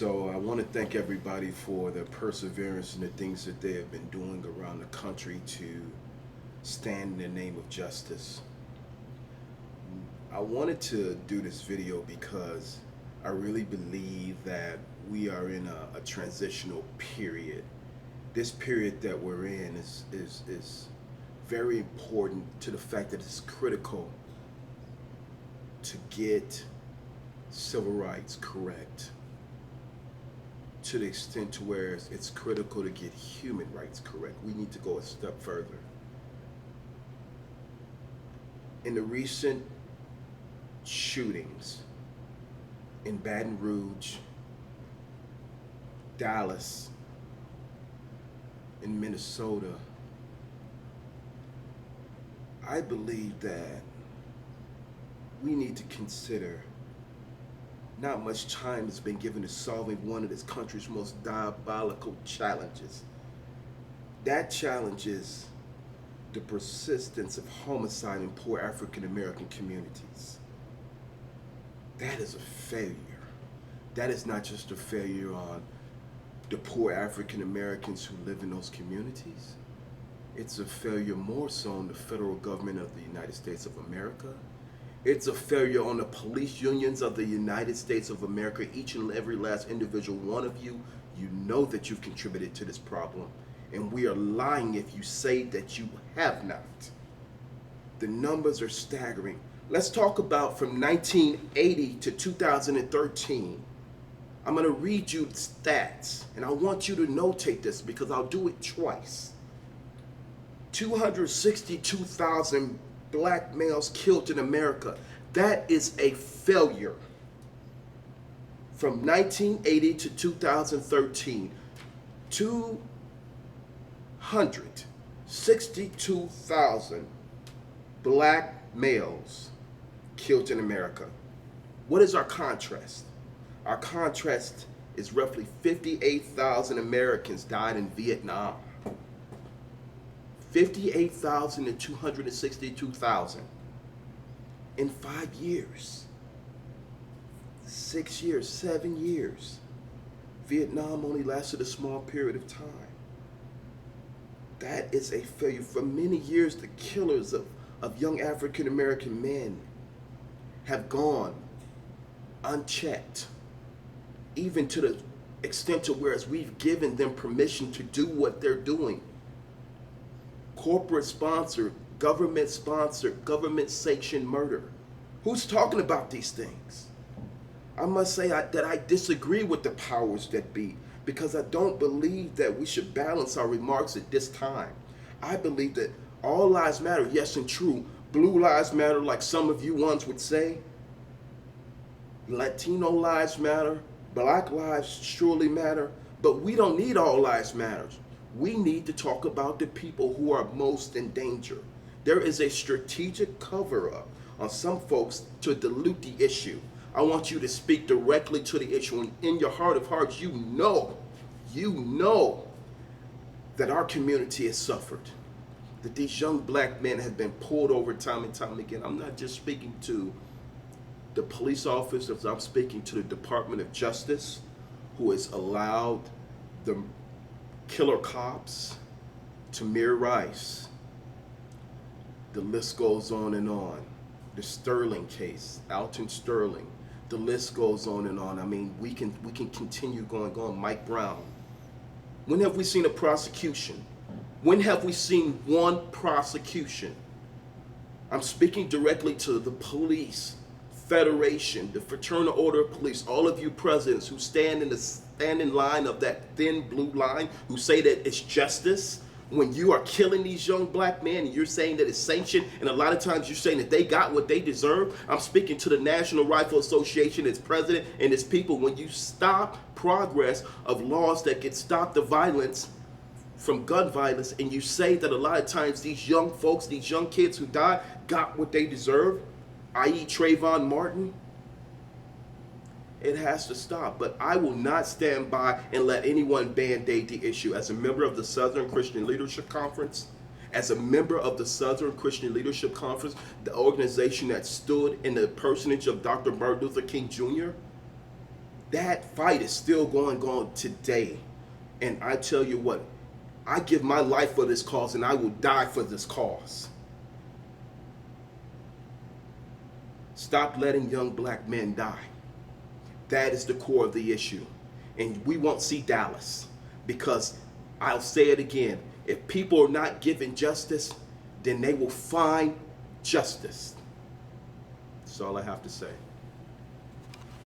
So I want to thank everybody for their perseverance and the things that they have been doing around the country to stand in the name of justice. I wanted to do this video because I really believe that we are in a transitional period. This period that we're in is very important to the fact that it's critical to get civil rights correct, to the extent to where it's critical to get human rights correct. We need to go a step further. In the recent shootings in Baton Rouge, Dallas, in Minnesota, I believe that we need to consider not much time has been given to solving one of this country's most diabolical challenges. That challenge is the persistence of homicide in poor African American communities. That is a failure. That is not just a failure on the poor African Americans who live in those communities. It's a failure more so on the federal government of the United States of America. It's a failure on the police unions of the United States of America. Each and every last individual one of you, you know that you've contributed to this problem. And we are lying if you say that you have not. The numbers are staggering. Let's talk about from 1980 to 2013. I'm going to read you the stats, and I want you to notate this because I'll do it twice. 262,000 black males killed in America. That is a failure. From 1980 to 2013, 262,000 black males killed in America. What is our contrast? Our contrast is roughly 58,000 Americans died in Vietnam. 58,000 and 262,000 in 5 years, 6 years, 7 years. Vietnam only lasted a small period of time. That is a failure. For many years, the killers of young African American men have gone unchecked, even to the extent to whereas we've given them permission to do what they're doing. Corporate sponsored, government sanctioned murder. Who's talking about these things? I must say that I disagree with the powers that be because I don't believe that we should balance our remarks at this time. I believe that all lives matter, yes and true. Blue lives matter like some of you ones would say. Latino lives matter. Black lives surely matter. But we don't need all lives matter. We need to talk about the people who are most in danger. There is a strategic cover-up on some folks to dilute the issue. I want you to speak directly to the issue. And in your heart of hearts, you know that our community has suffered. That these young black men have been pulled over time and time again. I'm not just speaking to the police officers, I'm speaking to the Department of Justice, who has allowed the killer cops, Tamir Rice. The list goes on and on. The Sterling case, Alton Sterling. The list goes on and on. I mean, we can continue going on. Mike Brown. When have we seen a prosecution? When have we seen one prosecution? I'm speaking directly to the police federation, the Fraternal Order of Police, all of you presidents who stand in line of that thin blue line, who say that it's justice. When you are killing these young black men and you're saying that it's sanctioned, and a lot of times you're saying that they got what they deserve. I'm speaking to the National Rifle Association, its president and its people. When you stop progress of laws that can stop the violence from gun violence, and you say that a lot of times these young folks, these young kids who died, got what they deserve, i.e. Trayvon Martin, it has to stop. But I will not stand by and let anyone band-aid the issue. As a member of the Southern Christian Leadership Conference, the organization that stood in the personage of Dr. Martin Luther King Jr., That fight is still going on today. And I tell you what, I give my life for this cause and I will die for this cause. Stop letting young black men die. That is the core of the issue. And we won't see Dallas because I'll say it again. If people are not given justice, then they will find justice. That's all I have to say.